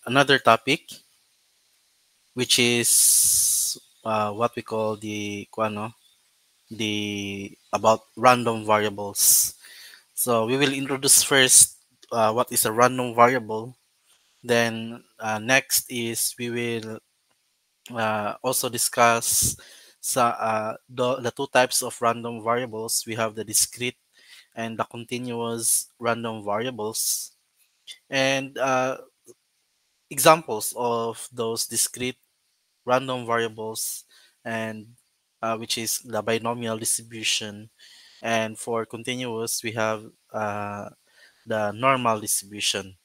another topic, which is what we call the about random variables. So we will introduce first what is a random variable. Then next is we will also discuss the two types of random variables. We have the discrete and the continuous random variables, and examples of those discrete random variables, and which is the binomial distribution. And for continuous, we have the normal distribution.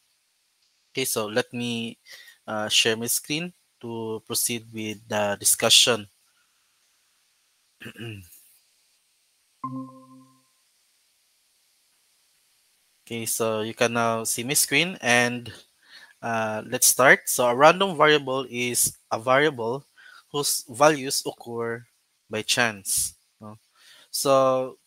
Okay, so let me share my screen to proceed with the discussion. Okay, so you can now see my screen, and let's start. So a random variable is a variable whose values occur by chance. No? So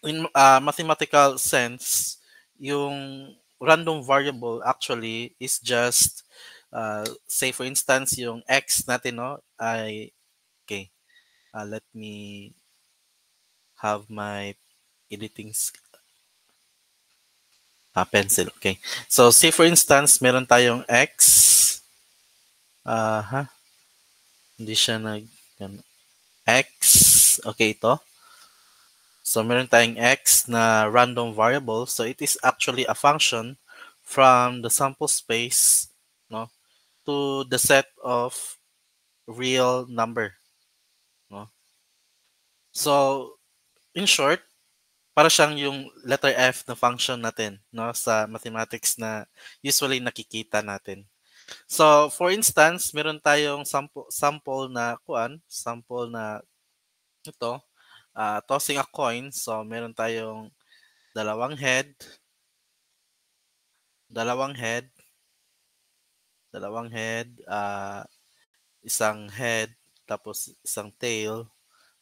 in mathematical sense, yung random variable actually is just say for instance yung x natin, no, ay okay. Let me have my editing pencil. Okay. So say for instance, meron tayong x. Ha? Hindi siya x. Okay, ito. So meron tayong x na random variable. So it is actually a function from the sample space, no, to the set of real number, no. So in short, para siyang yung letter F na function natin, no, sa mathematics na usually nakikita natin. So for instance, meron tayong sample na ito, tossing a coin. So meron tayong dalawang head, dalawang head, dalawang head, isang head, tapos isang tail,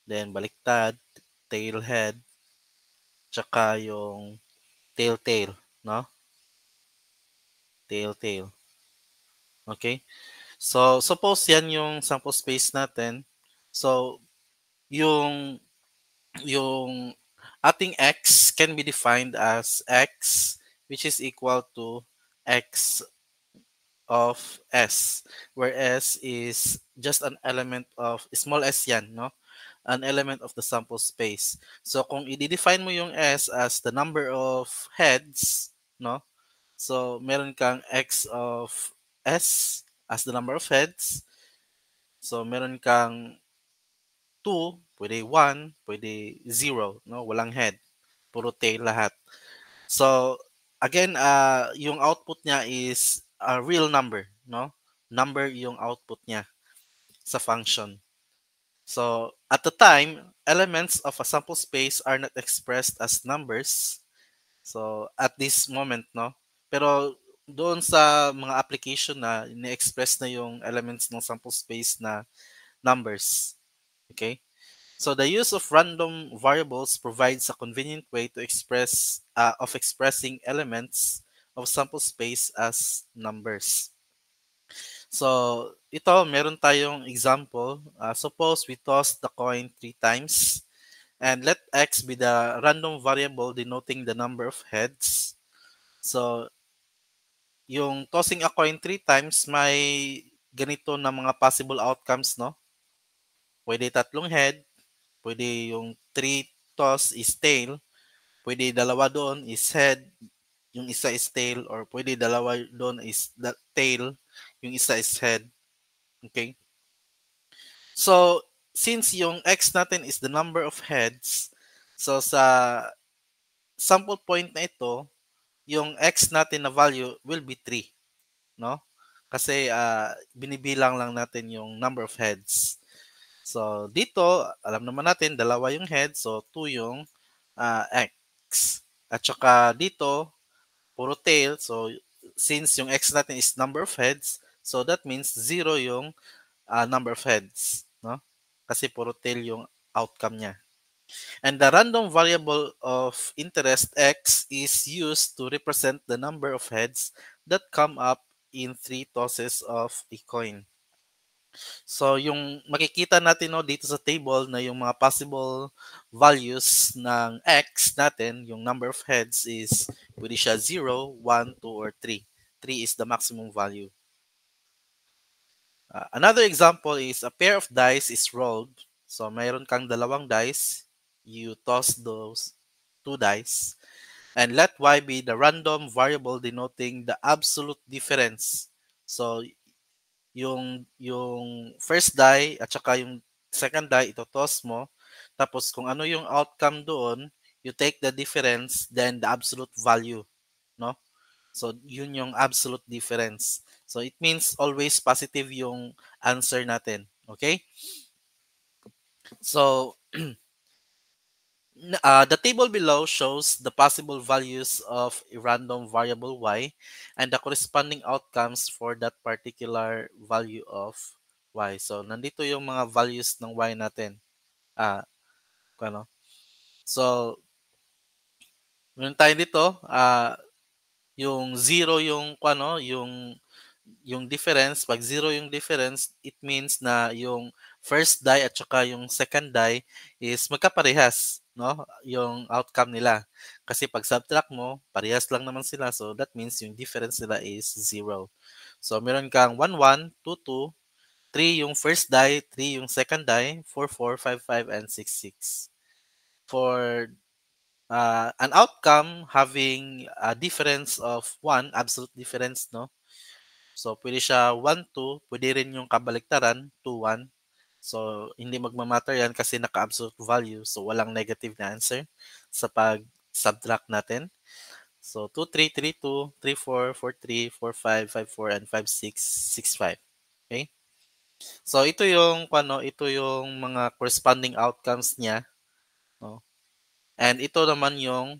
then baliktad, tail head, tsaka yung tail tail, no? Tail tail. Okay? So suppose yan yung sample space natin. So yung yung ating x can be defined as x which is equal to x of s, where s is just an element of small s yan, no? An element of the sample space. So kung i-define mo yung s as the number of heads, no? So meron kang x of s as the number of heads. So meron kang 2, pwede 1, pwede 0, no? Walang head. Puro tail lahat. So again, yung output niya is a real number, no? Number yung output niya sa function. So at the time, elements of a sample space are not expressed as numbers. So at this moment, no? Pero doon sa mga application na ini-express na yung elements ng sample space na numbers. Okay? So the use of random variables provides a convenient way to expressing elements of sample space as numbers. So ito, meron tayong example. Suppose we toss the coin 3 times and let x be the random variable denoting the number of heads. So yung tossing a coin 3 times, may ganito na mga possible outcomes, no? Pwede tatlong head, pwede yung 3 toss is tail, pwede dalawa doon is head, yung isa is tail, or pwede dalawa doon is tail, yung isa is head. Okay? So, since yung x natin is the number of heads, so sa sample point na ito, yung x natin na value will be 3, no? Kasi binibilang lang natin yung number of heads. So, dito, alam naman natin, dalawa yung head, so 2 yung x. At saka dito, puro tail, so since yung x natin is number of heads, so that means 0 yung number of heads, no? Kasi puro tail yung outcome niya. And the random variable of interest x is used to represent the number of heads that come up in 3 tosses of a coin. So yung makikita natin no dito sa table na yung mga possible values ng x natin, yung number of heads is pwede siya 0, 1, 2, or 3. 3 is the maximum value. Another example is a pair of dice is rolled. So mayroon kang dalawang dice, you toss those two dice, and let y be the random variable denoting the absolute difference. So yung first die at saka yung second die ito-toss mo. Tapos kung ano yung outcome doon, you take the difference then the absolute value, no? So yun yung absolute difference. So it means always positive yung answer natin. Okay? So the table below shows the possible values of a random variable y and the corresponding outcomes for that particular value of y. So, nandito yung mga values ng y natin. Ah, ano? So, meron tayo dito, yung 0 yung yung difference, pag 0 yung difference, it means na yung first die at saka yung second die is magkaparehas, no? Yung outcome nila. Kasi pag subtract mo, parehas lang naman sila. So that means yung difference nila is 0. So meron kang 1, 1, 2, 2, 3 yung first die, 3 yung second die, 4, 4, 5, 5, and 6, 6. For an outcome having a difference of 1, absolute difference, no? So, pwede siya 1, 2. Pwede rin yung kabaliktaran, 2, 1. So, hindi magmamatter yan kasi naka-absolute value. So, walang negative na answer sa pag-subtract natin. So, 2, 3, 3, 2, 3, 4, 4, 3, 4, 5, 5, 4, and 5, 6, 6, 5. Okay? So, ito yung mga corresponding outcomes niya. No? And ito naman yung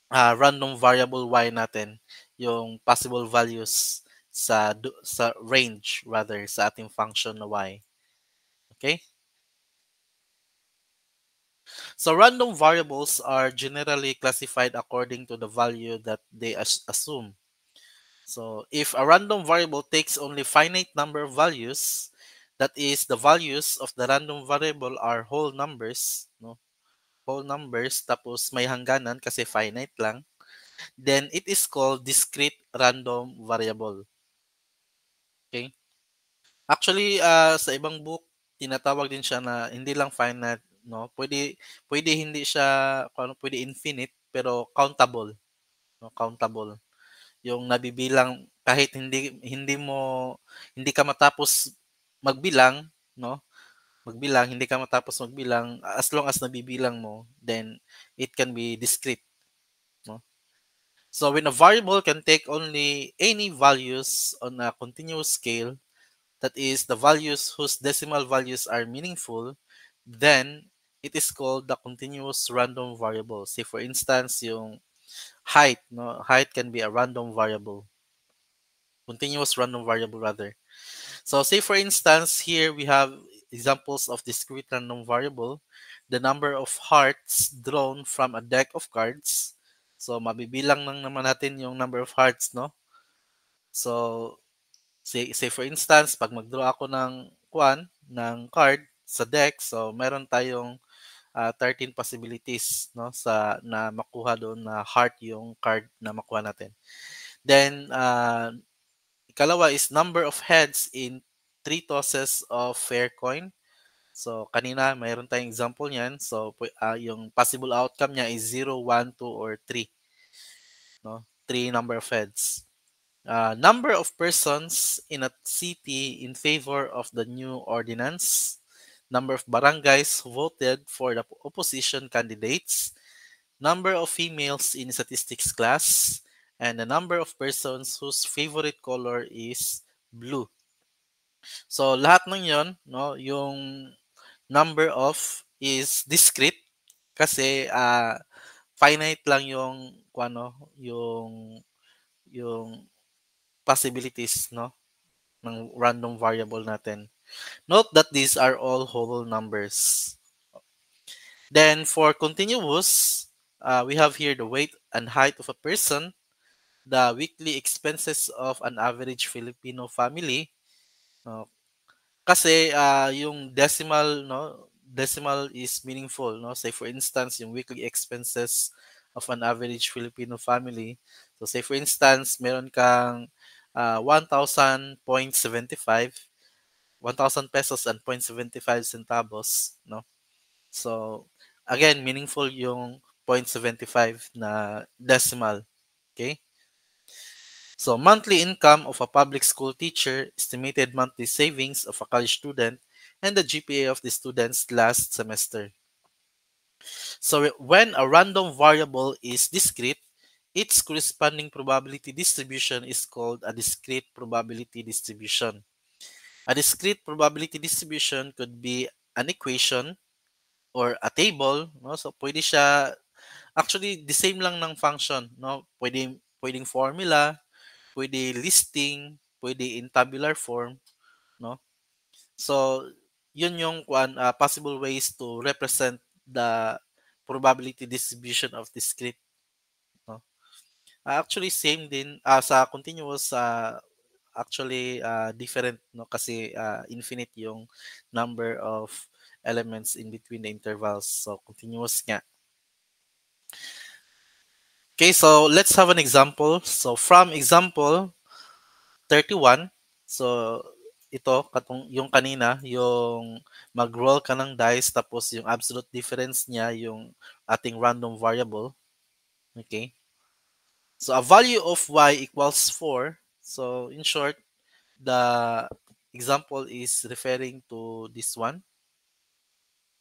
random variable y natin, yung possible values sa range rather sa ating function na y. Okay? So random variables are generally classified according to the value that they assume. So if a random variable takes only finite number of values, that is the values of the random variable are whole numbers, no? Whole numbers tapos may hangganan kasi finite lang, then it is called discrete random variable. Okay? Actually, sa ibang book, tinatawag din siya na hindi lang finite, no? Pwede hindi siya kung ano, pwede infinite pero countable, no? Countable. Yung nabibilang kahit hindi ka matapos magbilang, no? Magbilang, hindi ka matapos magbilang, as long as nabibilang mo, then it can be discrete, no? So when a variable can take only any values on a continuous scale, that is the values whose decimal values are meaningful, then it is called the continuous random variable. Say for instance, yung height, no? Height can be a random variable. Continuous random variable rather. So say for instance, here we have examples of discrete random variable. The number of hearts drawn from a deck of cards. So mabibilang lang naman natin yung number of hearts, no? So say for instance, pag mag-draw ako ng card sa deck, so meron tayong 13 possibilities, no, na makuha doon na heart yung card na makuha natin. Then ikalawa is number of heads in 3 tosses of fair coin. So kanina mayroon tayong example niyan. So yung possible outcome niya is 0, 1, 2, or 3, no? 3 number of heads. Number of persons in a city in favor of the new ordinance, number of barangays who voted for the opposition candidates, number of females in statistics class, and the number of persons whose favorite color is blue. So lahat ng 'yon, no, yung number of is discrete kasi finite lang yung yung possibilities, no, ng random variable natin. Note that these are all whole numbers. Then for continuous, we have here the weight and height of a person. the weekly expenses of an average Filipino family. No? Kasi yung decimal, no, decimal is meaningful, no? Say for instance, yung weekly expenses of an average Filipino family. So say for instance, meron kang 1,000.75, 1,000 pesos and 0.75 centavos, no? So again, meaningful yung 0.75 na decimal, okay? So, monthly income of a public school teacher, estimated monthly savings of a college student, and the GPA of the students last semester. So, when a random variable is discrete, its corresponding probability distribution is called a discrete probability distribution. A discrete probability distribution could be an equation or a table, no? So, pwede siya, actually, the same lang ng function, no? Pwedeng formula, pwede listing, pwede in tabular form, no? So, yun yung possible ways to represent the probability distribution of discrete, no? Actually same din sa continuous, actually different, no, kasi infinite yung number of elements in between the intervals. So continuous nga. Okay, so let's have an example. So from example 31. So, ito, yung kanina, yung mag-roll ka ng dice, tapos yung absolute difference niya, yung ating random variable. Okay? So, a value of y equals 4. So, in short, the example is referring to this one.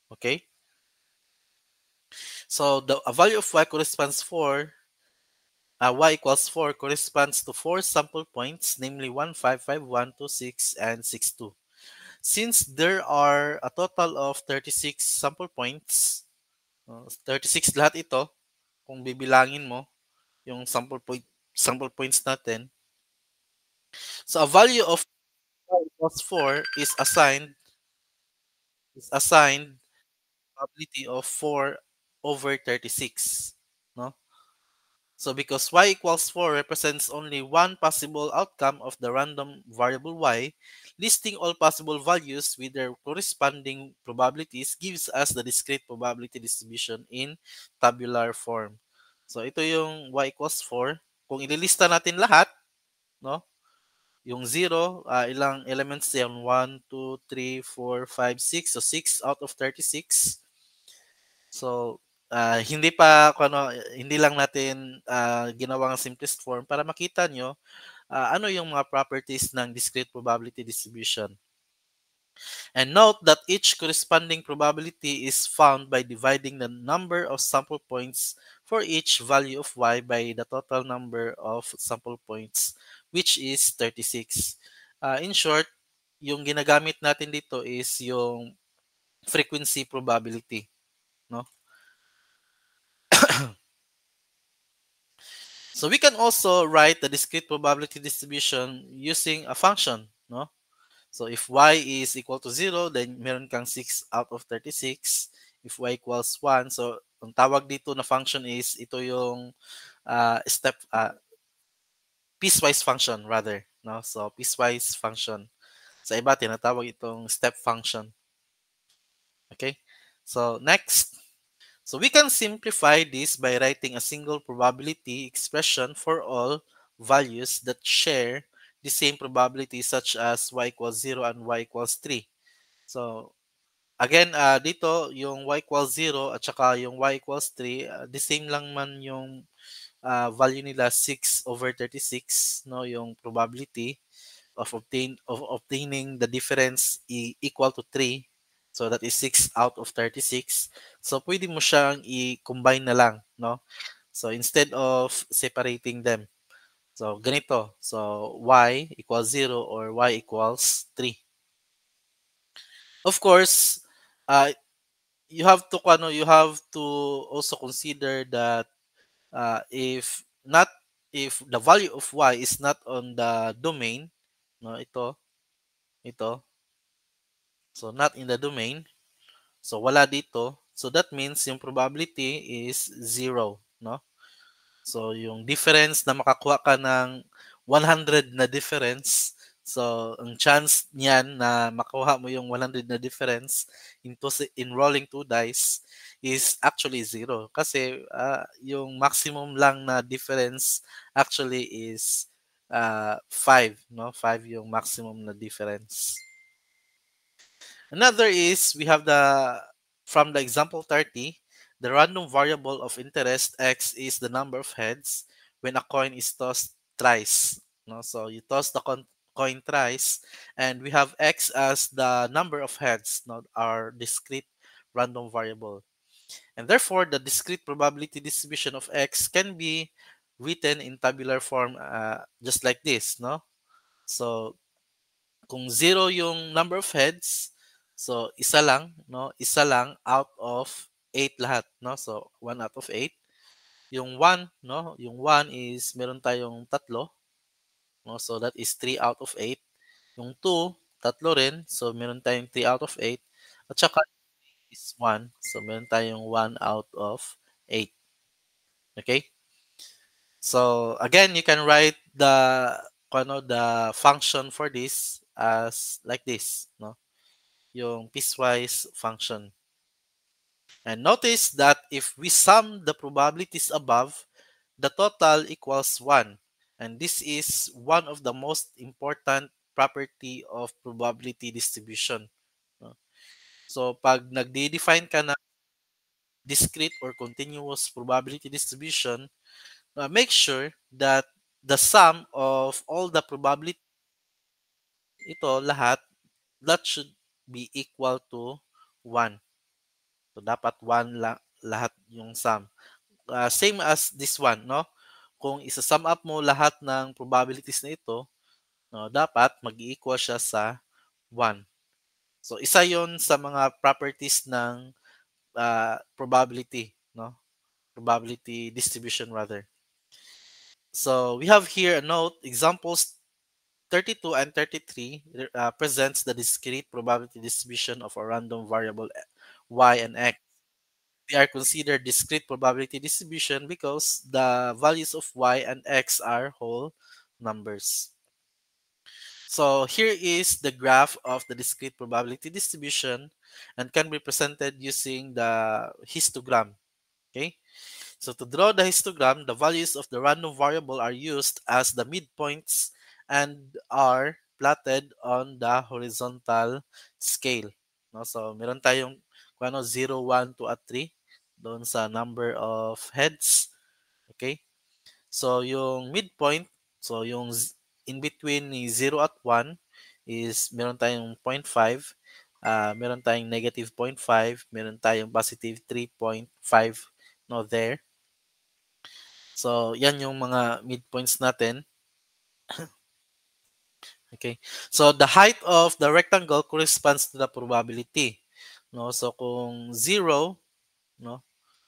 Okay? So, a value of y corresponds 4. Y equals 4 corresponds to 4 sample points, namely 1, 5, 5, 1, 2, 6, and 6, 2. Since there are a total of 36 sample points, 36 lahat ito, kung bibilangin mo yung sample points natin. So a value of plus 4 is assigned probability of 4 over 36, no? So because y equals 4 represents only one possible outcome of the random variable y, listing all possible values with their corresponding probabilities gives us the discrete probability distribution in tabular form. So ito yung y equals 4. Kung ililista natin lahat, no? Yung 0, ilang elements yan? 1, 2, 3, 4, 5, 6. So 6 out of 36. So, hindi lang natin ginawang simplest form para makita nyo ano yung mga properties ng discrete probability distribution. And note that each corresponding probability is found by dividing the number of sample points for each value of y by the total number of sample points, which is 36. In short, yung ginagamit natin dito is yung frequency probability, no? So we can also write the discrete probability distribution using a function, no? So if y is equal to 0, then meron kang 6 out of 36. If y equals 1, so ang tawag dito na function is ito yung piecewise function rather, no? So piecewise function. Sa iba tinatawag itong step function. Okay? So next, so we can simplify this by writing a single probability expression for all values that share the same probability, such as y equals 0 and y equals 3. So again, dito yung y equals 0 at saka yung y equals 3, the same lang man yung value nila, 6 over 36, no, yung probability of obtaining the difference equal to 3. So that is 6 out of 36. So pwede mo siyang i-combine na lang, no? So instead of separating them. So ganito. So y equals 0 or y equals 3. Of course, uh, you have to also consider that if the value of y is not on the domain, no, ito, so not in the domain, so wala dito, so that means yung probability is 0, no? So, yung difference na makakuha ka ng 100 na difference, so ang chance niyan na makuha mo yung 100 na difference in rolling 2 dice is actually zero. Kasi yung maximum lang na difference actually is 5, no? 5 yung maximum na difference. Another is we have from the example 30, the random variable of interest x is the number of heads when a coin is tossed thrice. No? So you toss the coin thrice, and we have x as the number of heads, not our discrete random variable. And therefore, the discrete probability distribution of x can be written in tabular form just like this. No? So kung 0 yung number of heads, so isa lang, no? Isa lang out of 8 lahat, no? So 1 out of 8. Yung 1, no? Yung 1 is meron tayong tatlo, no? So that is 3 out of 8. Yung 2, tatlo rin, so meron tayong 3 out of 8. At saka is 1, so meron tayong 1 out of 8. Okay? So again, you can write the function for this as like this, no? Yung piecewise function. And notice that if we sum the probabilities above, the total equals 1. And this is one of the most important property of probability distribution. No? So pag nagde-define ka na discrete or continuous probability distribution, make sure that the sum of all the probability ito lahat that should be equal to 1. So dapat 1 lahat yung sum. Same as this one, no? Kung isa-sum up mo lahat ng probabilities na ito, no, dapat mag-equal siya sa 1. So isa 'yon sa mga properties ng probability, no? Probability distribution rather. So we have here a note, examples 32 and 33 presents the discrete probability distribution of a random variable y and x. They are considered discrete probability distribution because the values of y and x are whole numbers. So here is the graph of the discrete probability distribution and can be presented using the histogram. Okay. So to draw the histogram, the values of the random variable are used as the midpoints and are plotted on the horizontal scale. No? So meron tayong 0, 1, 2 at 3 doon sa number of heads. Okay? So yung midpoint, so yung in between ni 0 at 1 is meron tayong 0.5, meron tayong negative 0.5, meron tayong positive 3.5 no there. So, yan yung mga midpoints natin. Okay. So, the height of the rectangle corresponds to the probability. No? So, kung 0, no?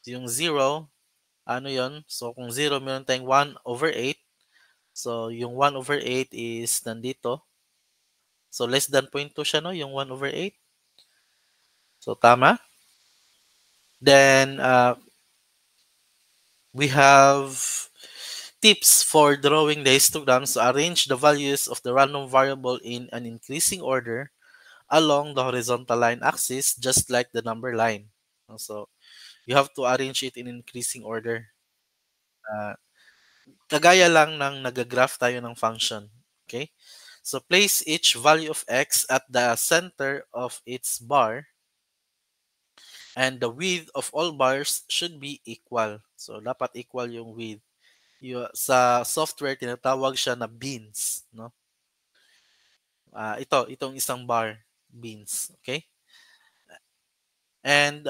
Yung 0, ano yon? So, kung 0, meron tayong 1/8. So, yung 1/8 is nandito. So, less than 0.2 siya, no? Yung 1/8. So, tama. Then, we have tips for drawing the histograms. So arrange the values of the random variable in an increasing order along the horizontal line axis, just like the number line. So you have to arrange it in increasing order. Uh, Kagaya lang ng nag-graph tayo ng function. Okay? So place each value of x at the center of its bar, and the width of all bars should be equal. So dapat equal yung width. Sa software tinatawag siya na beans, no? Itong isang bar, beans, okay? And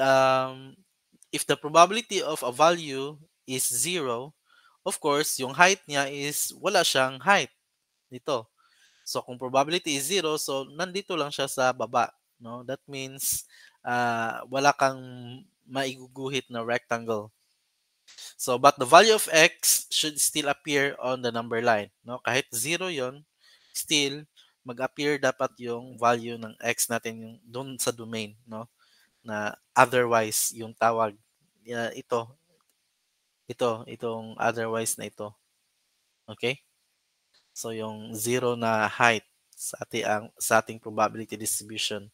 if the probability of a value is 0, of course, yung height niya is wala siyang height dito. So kung probability is 0, so nandito lang siya sa baba, no? That means wala kang maiguguhit na rectangle. So but the value of x should still appear on the number line, no? Kahit 0 'yon, still mag-appear dapat yung value ng x natin yung doon sa domain, no? Na otherwise yung tawag ito itong otherwise na ito. Okay? So yung zero na height sa ating probability distribution.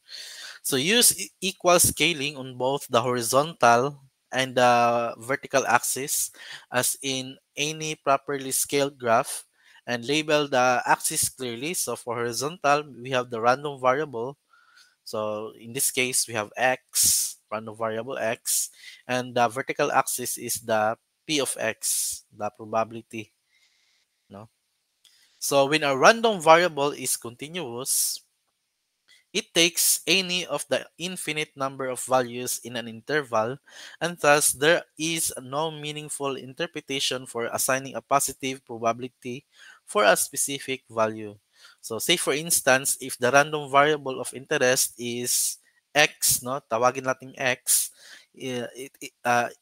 So use equal scaling on both the horizontal and the vertical axis as in any properly scaled graph, and label the axis clearly. So for horizontal, we have the random variable. So in this case, we have x, random variable x, and the vertical axis is the p of x, the probability. No? So when a random variable is continuous, it takes any of the infinite number of values in an interval, and thus there is no meaningful interpretation for assigning a positive probability for a specific value. So say for instance, if the random variable of interest is x, no, tawagin natin x,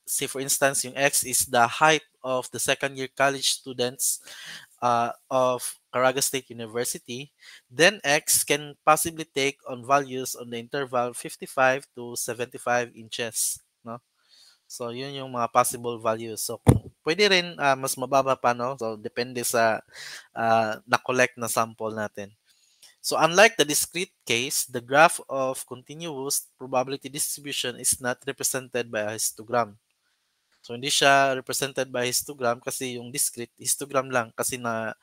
say for instance, yung x is the height of the second year college students of Caraga State University, then X can possibly take on values on the interval 55 to 75 inches. No? So, yun yung mga possible values. So, pwede rin mas mababa pa, no? So, depende sa na-collect na sample natin. So, unlike the discrete case, the graph of continuous probability distribution is not represented by a histogram. So, hindi siya represented by histogram kasi yung discrete, histogram lang kasi na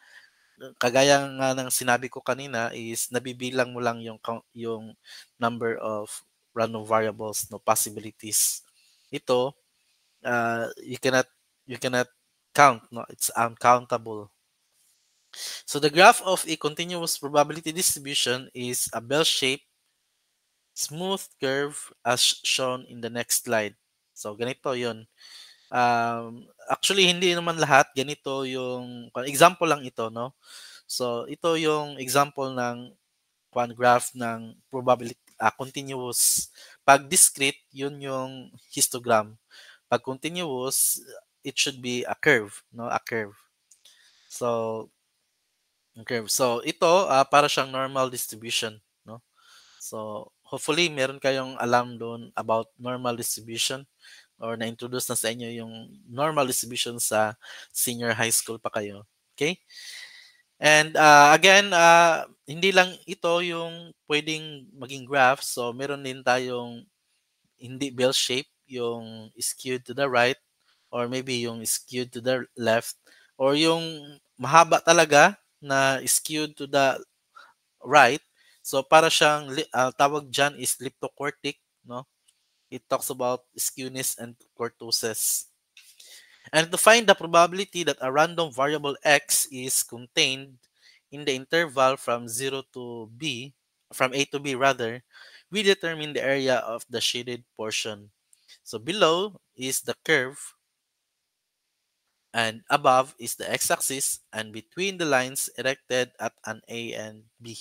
kagaya nga ng sinabi ko kanina is nabibilang mo lang yung number of random variables, no possibilities. Ito, you cannot count, no, it's uncountable. So the graph of a continuous probability distribution is a bell-shaped smooth curve as shown in the next slide. So ganito 'yon. Actually hindi naman lahat ganito yung example lang ito, no. So ito yung example ng graph ng probability continuous. Pag discrete, yun yung histogram. Pag continuous, it should be a curve, no? A curve. So, curve. So, ito para siyang normal distribution, no? So, hopefully meron kayong alam doon about normal distribution or na-introduce na sa inyo yung normal distribution sa senior high school pa kayo. Okay? And again, hindi lang ito yung pwedeng maging graph. So, meron din tayong hindi bell shape, yung skewed to the right, or maybe yung skewed to the left, or yung mahaba talaga na skewed to the right. So, para siyang, tawag dyan is leptocortic, no? It talks about skewness and kurtosis. And to find the probability that a random variable x is contained in the interval from 0 to b, from a to b rather, we determine the area of the shaded portion. So below is the curve, and above is the x-axis, and between the lines erected at an a and b.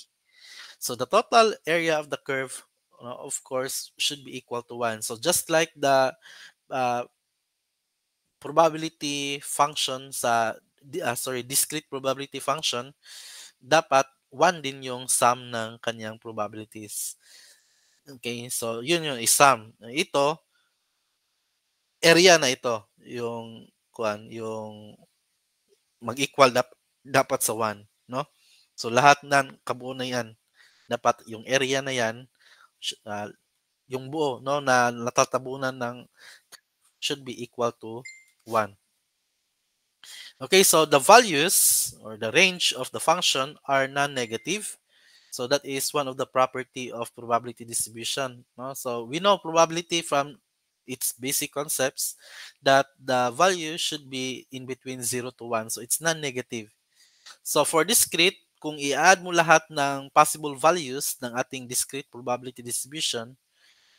So the total area of the curve, of course, should be equal to 1. So just like the uh, probability function discrete probability function, dapat 1 din yung sum ng kanyang probabilities. Okay, so yun yung isum. Ito, area na ito, yung mag-equal dapat sa 1, no? So lahat ng kabuo na yan, dapat yung area na yan, yung buo, no, na natatabunan ng should be equal to 1. Okay, so the values or the range of the function are non-negative. So that is one of the property of probability distribution. No? So we know probability from its basic concepts that the value should be in between 0 to 1. So it's non-negative. So for discrete, kung i-add mo lahat ng possible values ng ating discrete probability distribution,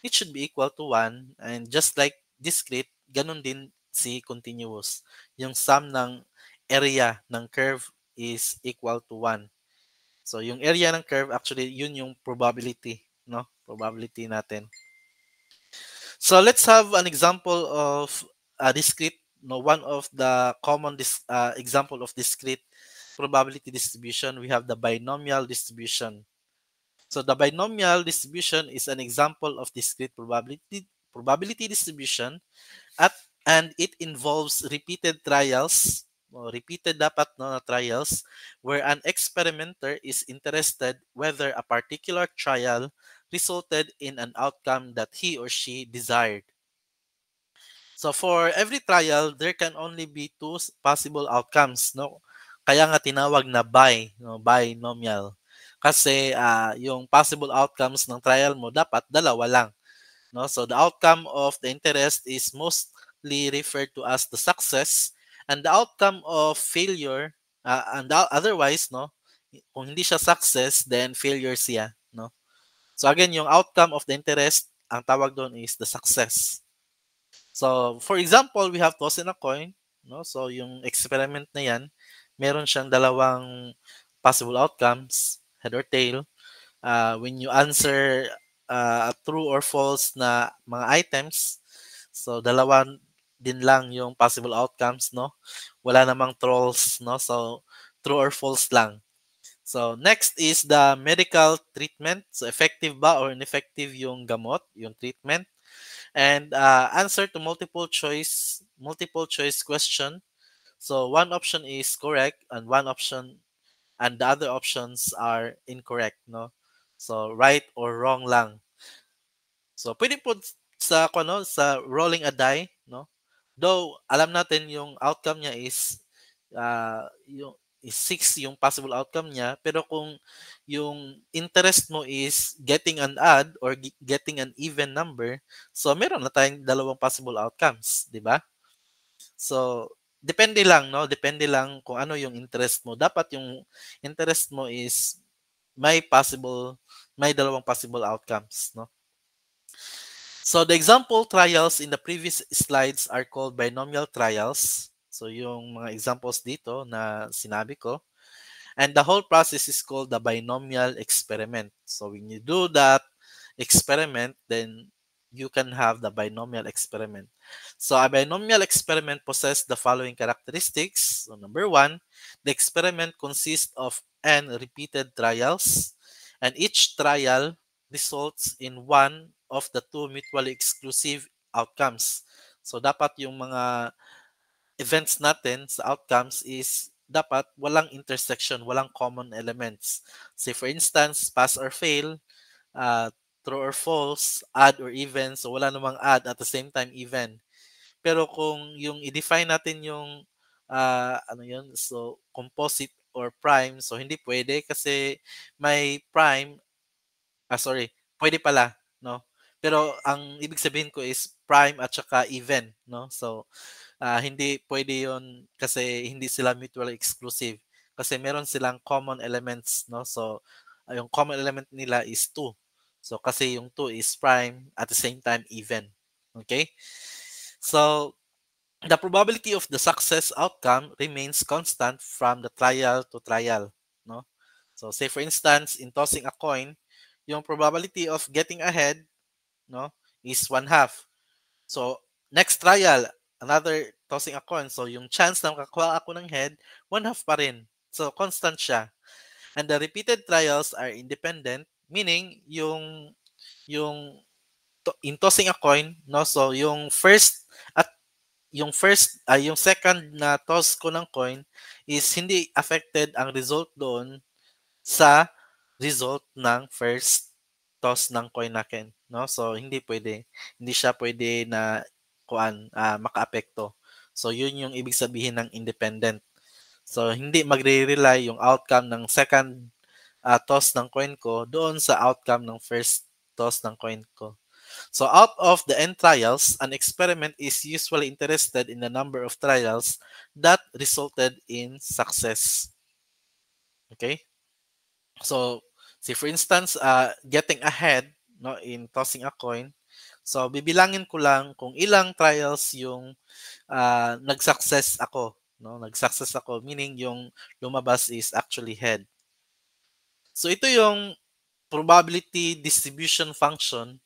it should be equal to 1. And just like discrete, ganun din si continuous. Yung sum ng area ng curve is equal to 1. So yung area ng curve, actually, yun yung probability, no? Probability natin. So let's have an example of a discrete, no, one of the common example of discrete probability distribution. We have the binomial distribution. So the binomial distribution is an example of discrete probability distribution at and it involves repeated trials, o repeated dapat no na trials, where an experimenter is interested whether a particular trial resulted in an outcome that he or she desired. So for every trial, there can only be two possible outcomes, no? Kaya nga tinawag na binomial. Kasi yung possible outcomes ng trial mo dapat dalawa lang, no? So the outcome of the interest is mostly referred to as the success, and the outcome of failure, otherwise, no? Kung hindi siya success, then failure siya, no? So again, yung outcome of the interest, ang tawag doon is the success. So, for example, we have toss in a coin, no? So, yung experiment na yan, meron siyang dalawang possible outcomes, head or tail. When you answer true or false na mga items, so dalawa din lang yung possible outcomes, no? Wala namang trolls, no? So, true or false lang. So, next is the medical treatment. So, effective ba or ineffective yung gamot, yung treatment? And answer to multiple choice question. So one option is correct and one option and the other options are incorrect, no? So right or wrong lang. So pwede po sa rolling a die, no? Though alam natin yung outcome niya is yung is 6 yung possible outcome niya, pero kung yung interest mo is getting an odd or getting an even number, so meron na tayong dalawang possible outcomes, di ba? So depende lang, no? Depende lang kung ano yung interest mo. Dapat yung interest mo is may dalawang possible outcomes, no? So the example trials in the previous slides are called binomial trials. So yung mga examples dito na sinabi ko. And the whole process is called the binomial experiment. So when you do that experiment, then you can have the binomial experiment. So a binomial experiment possesses the following characteristics. So number one, the experiment consists of n repeated trials, and each trial results in one of the two mutually exclusive outcomes. So dapat yung mga events natin sa outcomes is dapat walang intersection, walang common elements. Say for instance, pass or fail, uh, true or false, odd or even. So wala namang odd at the same time even. Pero kung yung i-define natin yung ano yun, so composite or prime, so hindi pwede kasi may prime, sorry, pwede pala, no? Pero ang ibig sabihin ko is prime at saka even, no? So hindi pwede yon kasi hindi sila mutually exclusive. Kasi meron silang common elements, no? So, yung common element nila is 2. So, kasi yung 2 is prime at the same time even. Okay? So, the probability of the success outcome remains constant from the trial to trial, no? So, say for instance, in tossing a coin, yung probability of getting ahead, no, is 1/2. So, next trial, another tossing a coin. So, yung chance na makakuha ako ng head, 1/2 pa rin. So, constant siya. And the repeated trials are independent, meaning in tossing a coin, no? So, yung second na toss ko ng coin is hindi affected ang result doon sa result ng first toss ng coin natin, no? So hindi siya pwede na makaapekto. So yun yung ibig sabihin ng independent. So hindi magre-rely yung outcome ng second toss ng coin ko doon sa outcome ng first toss ng coin ko. So out of the n trials, an experiment is usually interested in the number of trials that resulted in success. Okay? So, say for instance, getting ahead, no, in tossing a coin. So, bibilangin ko lang kung ilang trials yung nag-success ako, no? Nag-success ako meaning yung lumabas is actually head. So, ito yung probability distribution function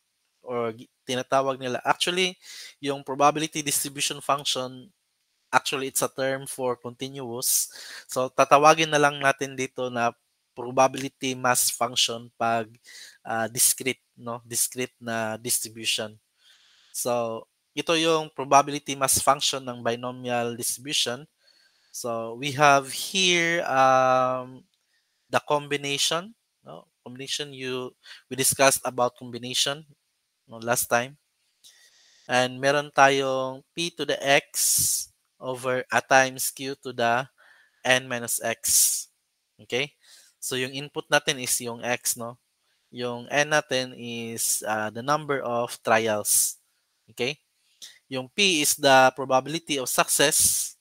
or tinatawag nila. Actually, yung probability distribution function, actually it's a term for continuous. So tatawagin na lang natin dito na probability mass function pag discrete, no? Discrete na distribution. So ito yung probability mass function ng binomial distribution. So we have here the combination, no? Combination we discussed about combination, no, last time. And meron tayong p to the x over a times q to the n minus x. Okay? So yung input natin is yung x, no? Yung n natin is the number of trials. Okay? Yung p is the probability of success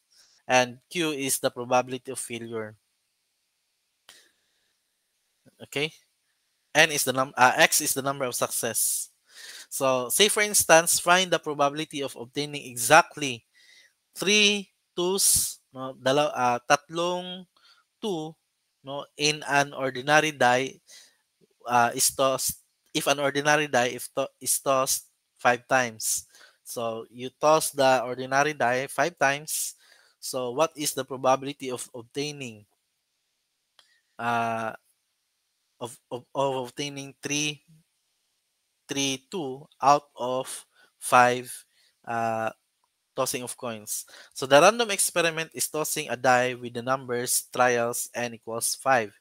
and q is the probability of failure. Okay? X is the number of success. So, say for instance, find the probability of obtaining exactly 3 twos, no, tatlong 2, no, in an ordinary die is tossed if an ordinary die is tossed 5 times. So, you toss the ordinary die 5 times. So, what is the probability of obtaining uh, of obtaining 2 out of 5 uh, tossing of coins. So the random experiment is tossing a die with the numbers trials n equals 5.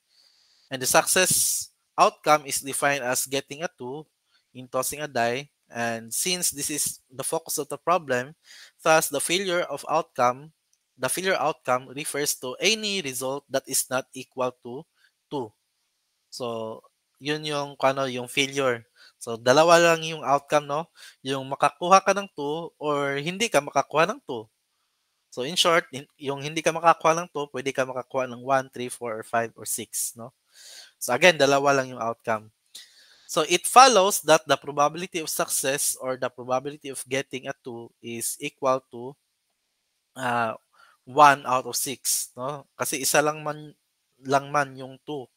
And the success outcome is defined as getting a 2 in tossing a die. And since this is the focus of the problem, thus the failure outcome refers to any result that is not equal to 2. So, yun yung yung failure. So, dalawa lang yung outcome, no? Yung makakuha ka ng 2 or hindi ka makakuha ng 2. So, in short, yung hindi ka makakuha ng 2, pwede ka makakuha ng 1, 3, 4, or 5, or 6, no? So, again, dalawa lang yung outcome. So, it follows that the probability of success or the probability of getting a 2 is equal to 1 out of 6, no? Kasi isa lang man yung 2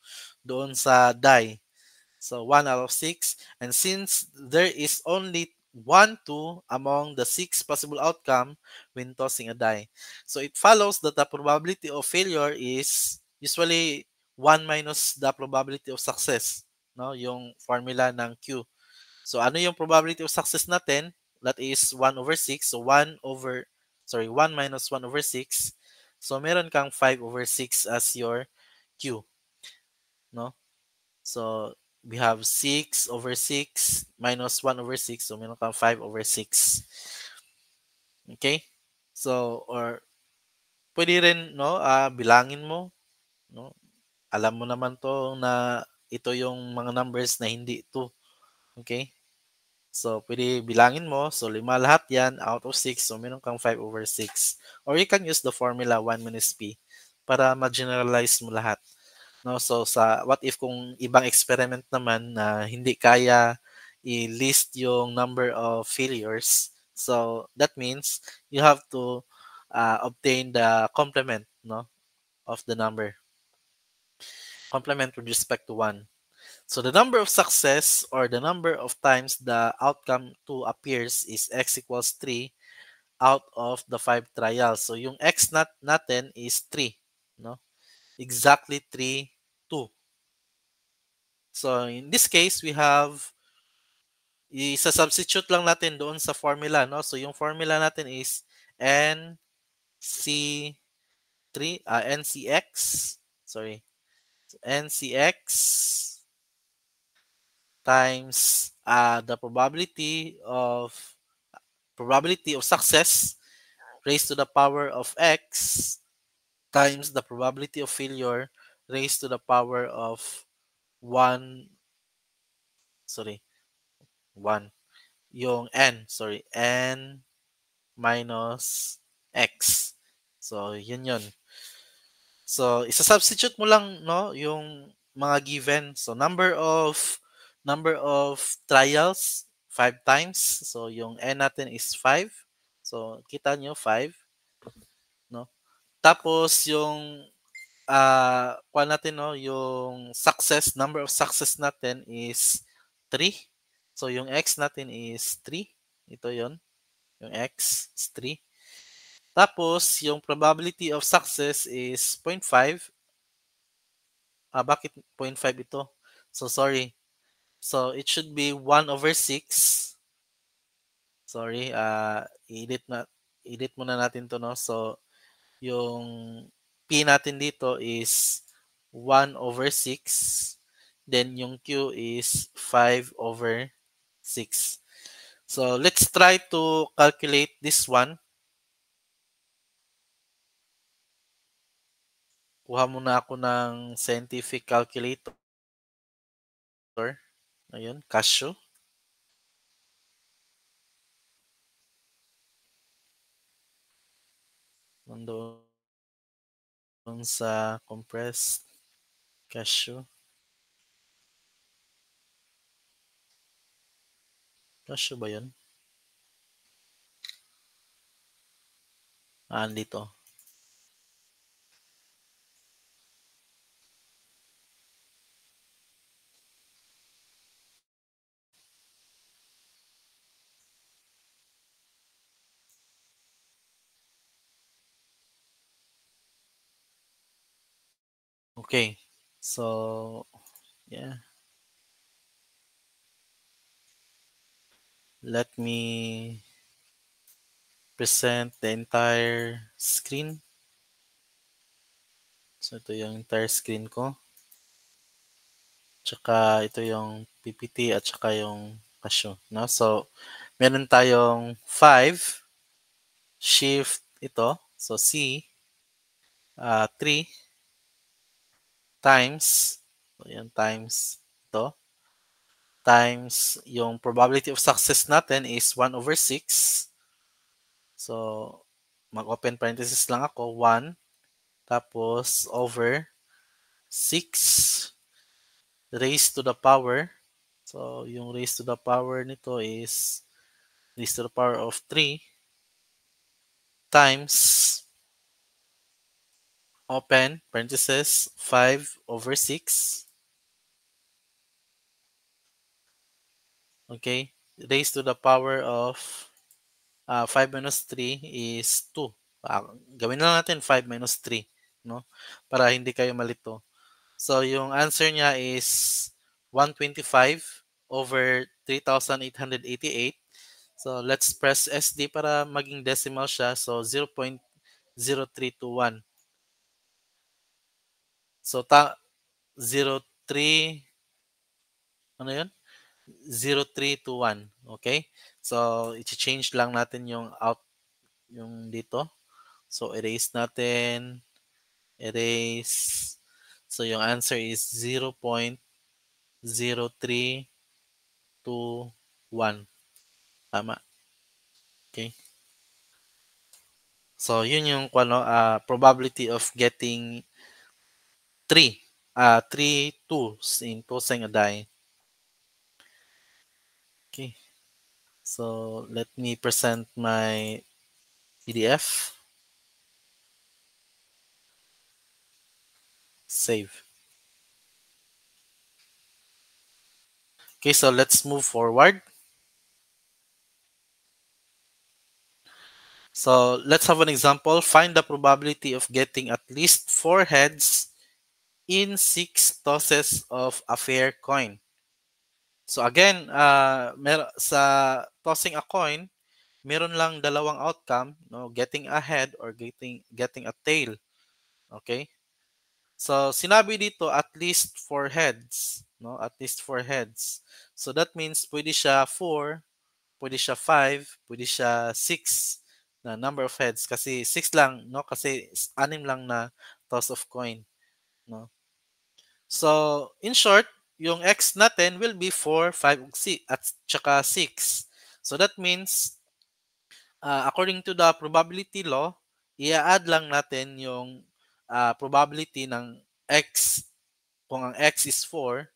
doon sa die. So 1 out of 6. And since there is only 1, 2 among the 6 possible outcome when tossing a die. So it follows that the probability of failure is usually 1 minus the probability of success. No? Yung formula ng Q. So ano yung probability of success natin? That is 1 over 6. So 1 minus 1 over 6. So meron kang 5 over 6 as your Q. No? So, we have 6 over 6 minus 1 over 6. So, meron kang 5 over 6. Okay? So, or pwede rin, no, bilangin mo. No? Alam mo naman to na ito yung mga numbers na hindi ito. Okay? So, pwede bilangin mo. So, 5 lahat yan out of 6. So, meron kang 5 over 6. Or you can use the formula 1 minus p para ma-generalize mo lahat. No, so sa what if kung ibang experiment naman na hindi kaya i-list yung number of failures, so that means you have to obtain the complement, no, of the number, complement with respect to 1. So the number of success or the number of times the outcome 2 appears is x equals 3 out of the 5 trials. So yung x natin is 3, no, exactly 3, 2. So, in this case, we have, isa-substitute lang natin doon sa formula, no? So, yung formula natin is NCX, sorry, NCX times the probability of success raised to the power of x times the probability of failure raised to the power of 1, sorry, 1. Yung n minus x. So, yun. So, isa-substitute mo lang, no, yung mga given. So, number of trials, 5 times. So, yung n natin is 5. So, kita nyo, 5. No? Tapos, yung kuha natin, no, yung number of success natin is 3. So, yung x natin is 3. Ito yon, yung x is 3. Tapos, yung probability of success is 0.5. Bakit 0.5 ito? So, sorry. So, it should be 1 over 6. Sorry, edit muna natin 'to, 'no. So, yung P natin dito is 1/6, then yung Q is 5/6. So, let's try to calculate this one. Kuha muna ako ng scientific calculator. Ayun, Casio. Nandoon sa compressed Casio. Casio ba yun? Andito. Okay. So, yeah. Let me present the entire screen. So, ito yung entire screen ko. Tsaka ito yung PPT at tsaka yung Casio, no? So, meron tayong 5, shift ito. So, C, 3 times, so yan, times ito, times yung probability of success natin is 1/6. So, mag-open parenthesis lang ako, 1, tapos over 6 raised to the power. So, yung raised to the power nito is raised to the power of 3 times open parenthesis 5/6. Okay, raised to the power of 5 minus 3 is 2. Gawin na lang natin 5 minus 3, no? Para hindi kayo malito. So, yung answer niya is 125/3888. So, let's press SD para maging decimal siya. So, 0.0321. So, 03, ano yun? 0321. Okay? So, i-change lang natin yung out, yung dito. So, erase natin. Erase. So, yung answer is 0.0321. Tama. Okay. So, yun yung probability of getting 3 twos in tossing a die. Okay. So, let me present my PDF. Save. Okay, so let's move forward. So, let's have an example. Find the probability of getting at least 4 heads in 6 tosses of a fair coin. So again, sa tossing a coin, meron lang dalawang outcome, no, getting a head or getting a tail. Okay? So sinabi dito at least 4 heads, no? At least 4 heads. So that means pwede siya 4, pwede siya 5, pwede siya 6 na number of heads kasi 6 lang, no? Kasi 6 lang na toss of coin, no? So, in short, yung x natin will be 4, 5, at tsaka 6. So, that means, according to the probability law, i-add lang natin yung probability ng x. Kung ang x is 4,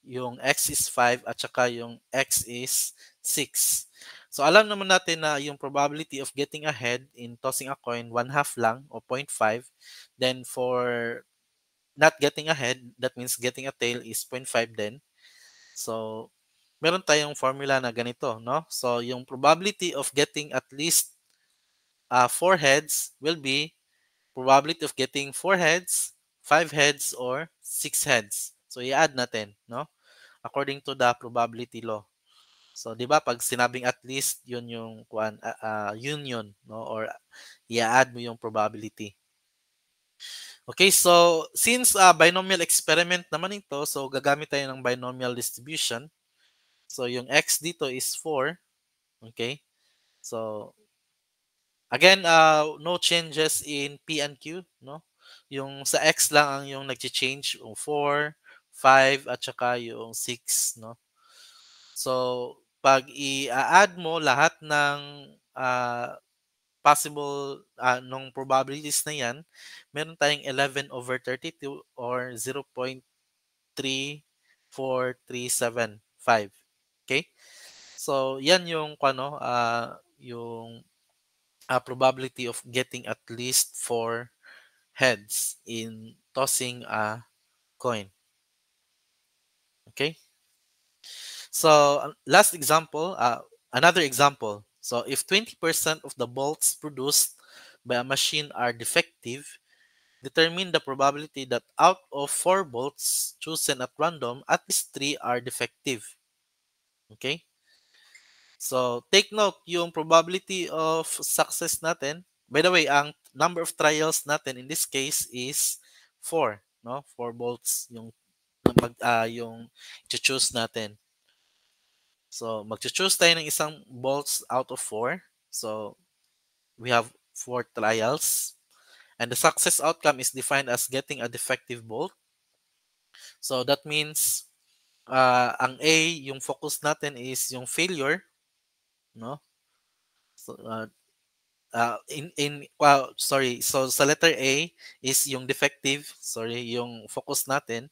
yung x is 5, at saka yung x is 6. So, alam naman natin na yung probability of getting ahead in tossing a coin, 1/2 lang o 0.5. Then, for not getting ahead, that means getting a tail is 0.5 din. So, meron tayong formula na ganito, no? So, yung probability of getting at least 4 heads will be probability of getting 4 heads, 5 heads, or 6 heads. So, i-add natin, no? According to the probability law. So 'di ba pag sinabing at least yun yung union, no, or i-add mo yung probability. Okay, so since binomial experiment naman ito, so gagamit tayo ng binomial distribution. So yung x dito is 4. Okay? So again, no changes in P and Q, no? Yung sa x lang ang yung nagche-change, yung 4, 5 at saka yung 6, no? So pag i-add mo lahat ng possible nung probabilities na 'yan, meron tayong 11/32 or 0.34375. Okay? So 'yan yung yung probability of getting at least 4 heads in tossing a coin. Okay? So last example, another example. So if 20% of the bolts produced by a machine are defective, determine the probability that out of 4 bolts chosen at random, at least 3 are defective. Okay? So take note, yung probability of success natin, by the way, ang number of trials natin in this case is 4, no? 4 bolts yung choose natin. So mag-choose tayo ng isang bolts out of 4. So we have 4 trials. And the success outcome is defined as getting a defective bolt. So that means ang A, yung focus natin is yung failure, no? So, sorry. So sa letter A is yung defective, sorry, yung focus natin.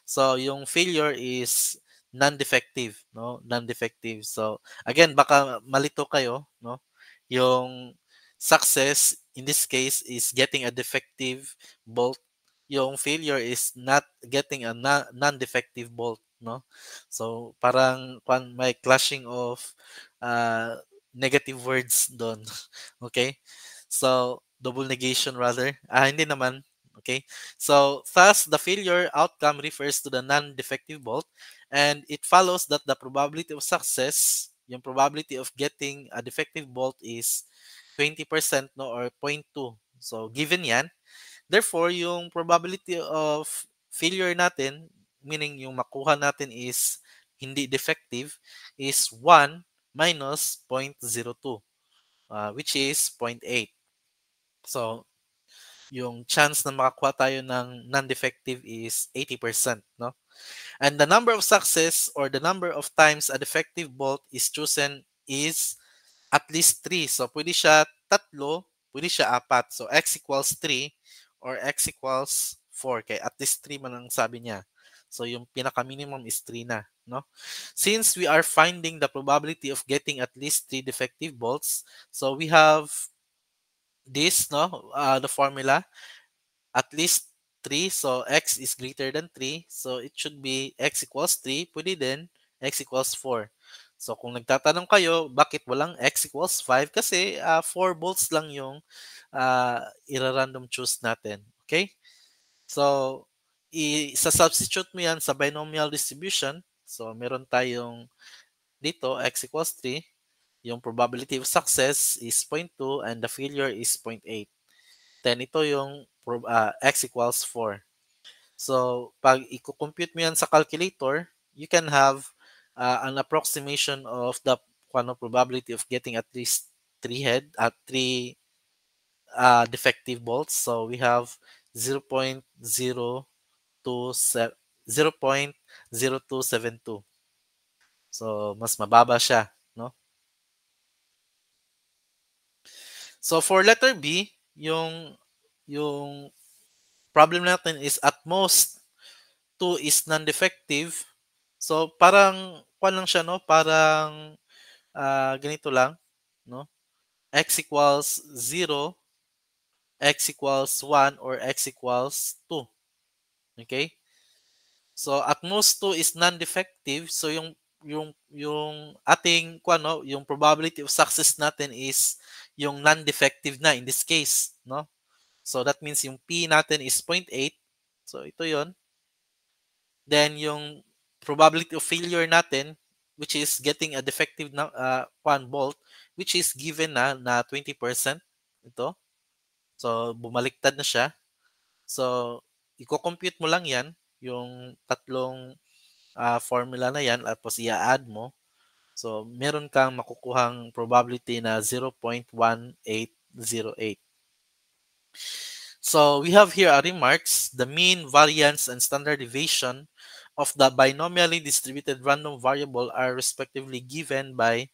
So yung failure is non-defective, no? Non-defective. So again, baka malito kayo, no? Yung success in this case is getting a defective bolt. Yung failure is not getting a non-defective bolt, no? So parang may clashing of uh, negative words doon. Okay? So double negation rather. Hindi naman. Okay? So thus the failure outcome refers to the non-defective bolt, and it follows that the probability of success, yung probability of getting a defective bolt is 20%, no, or 0.2. So given yan, therefore yung probability of failure natin, meaning yung makuha natin is hindi defective, is 1 minus 0.02, which is 0.8. So yung chance na makakuha tayo ng non-defective is 80%, no? And the number of success or the number of times a defective bolt is chosen is at least 3. So pwede siya tatlo, pwede siya apat. So x equals 3 or x equals 4. Kaya at least 3 man ang sabi niya. So yung pinaka-minimum is 3 na, no? Since we are finding the probability of getting at least 3 defective bolts, so we have this, no, the formula, at least 3. So x is greater than 3. So it should be x equals 3. Pwede din x equals 4. So kung nagtatanong kayo, bakit walang x equals 5? Kasi 4 volts lang yung ira-random choose natin. Okay? So, isa-substitute mo yan sa binomial distribution. So, meron tayong dito, x equals 3. Yung probability of success is 0.2 and the failure is 0.8. Then ito yung x equals 4. So, pag i-compute mo yan sa calculator, you can have an approximation of the probability of getting at least 3 defective bolts. So, we have 0.0272. So, mas mababa siya, no? So, for letter B, yung problem natin is at most 2 is non-defective. So parang lang siya, no? Parang ganito lang, no? X equals 0, x equals 1 or x equals 2. Okay? So at most 2 is non-defective. So yung ating yung probability of success natin is yung non-defective na in this case, no? So that means yung P natin is 0.8. So ito 'yon. Then yung probability of failure natin, which is getting a defective na one bolt, which is given na 20% ito. So bumaliktad na siya. So iko-compute mo lang 'yan, yung tatlong formula na 'yan tapos i-a-add mo. So meron kang makukuhang probability na 0.1808. So we have here a remarks, the mean, variance, and standard deviation of the binomially distributed random variable are respectively given by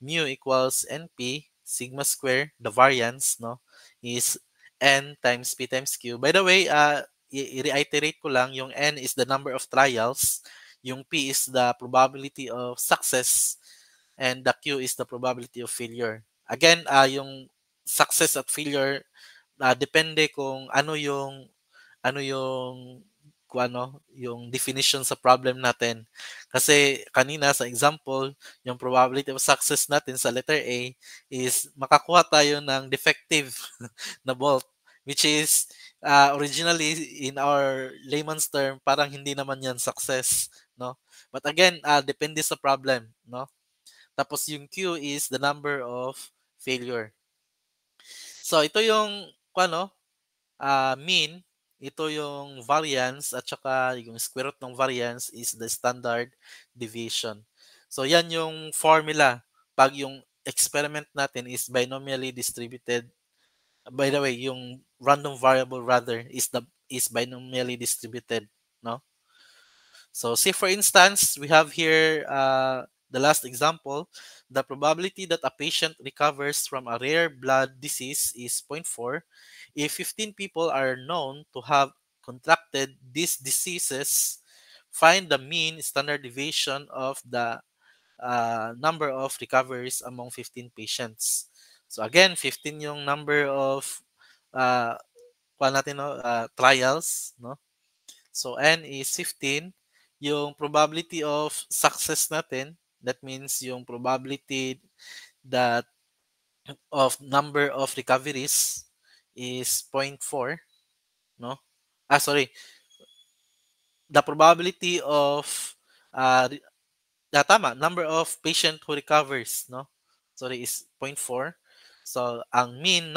mu equals np, sigma square, the variance, no, is n times p times q. By the way, i-reiterate ko lang, yung n is the number of trials, yung p is the probability of success, and the q is the probability of failure. Again, yung success at failure depende kung ano yung kung yung definition sa problem natin. Kasi kanina sa example, yung probability of success natin sa letter A is makakuha tayo ng defective na bolt, which is originally in our layman's term parang hindi naman yan success, no? But again, depende sa problem, no? Tapos yung Q is the number of failure. So ito yung mean, ito yung variance, at saka yung square root ng variance is the standard deviation. So yan yung formula pag yung experiment natin is binomially distributed. By the way, yung random variable rather is binomially distributed, no? So say for instance, we have here the last example. The probability that a patient recovers from a rare blood disease is 0.4. If 15 people are known to have contracted these diseases, find the mean standard deviation of the number of recoveries among 15 patients. So again, 15 yung number of uh, trials, no? So n is 15. Yung probability of success natin, that means yung probability that of number of recoveries is 0.4, no? Sorry. The probability of tama, number of patient who recovers, no? Sorry, is 0.4. So ang uh, mean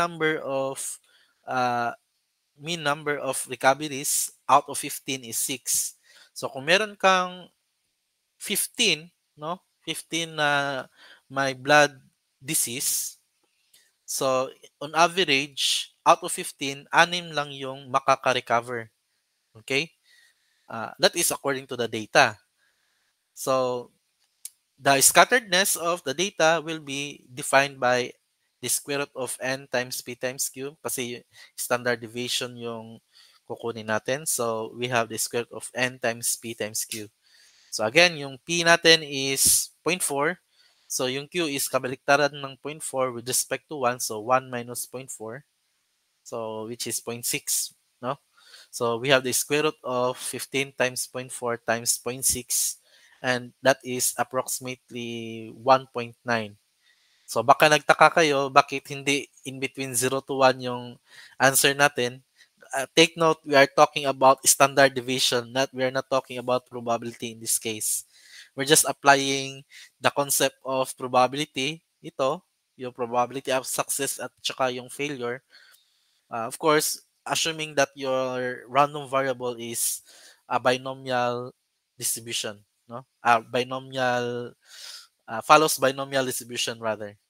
number of recoveries out of 15 is 6. So kung meron kang 15, no? 15 na may blood disease. So on average, out of 15, 6 lang yung makaka-recover. Okay? That is according to the data. So the scatteredness of the data will be defined by the square root of n times p times q kasi standard deviation yung kukunin natin. So we have the square root of n times p times q. So again, yung P natin is 0.4. So yung Q is kabaliktaran ng 0.4 with respect to 1. So 1 minus 0.4. So which is 0.6. No? So we have the square root of 15 times 0.4 times 0.6. And that is approximately 1.9. So baka nagtaka kayo bakit hindi in between 0 to 1 yung answer natin. Take note, we are talking about standard deviation, we are not talking about probability in this case. We're just applying the concept of probability. Ito, yung probability of success at saka yung failure. Of course, assuming that your random variable is a binomial distribution, no? Binomial follows binomial distribution rather.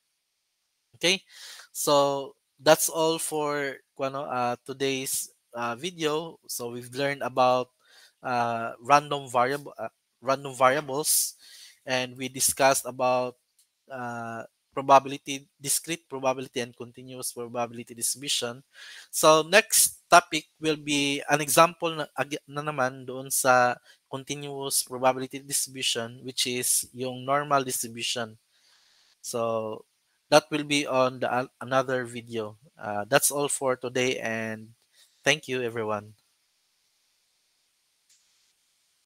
Okay, so that's all for today's video. So we've learned about random variables, and we discussed about uh, discrete probability and continuous probability distribution. So next topic will be an example na naman doon sa continuous probability distribution, which is yung normal distribution. So that will be on the another video. That's all for today, and thank you everyone.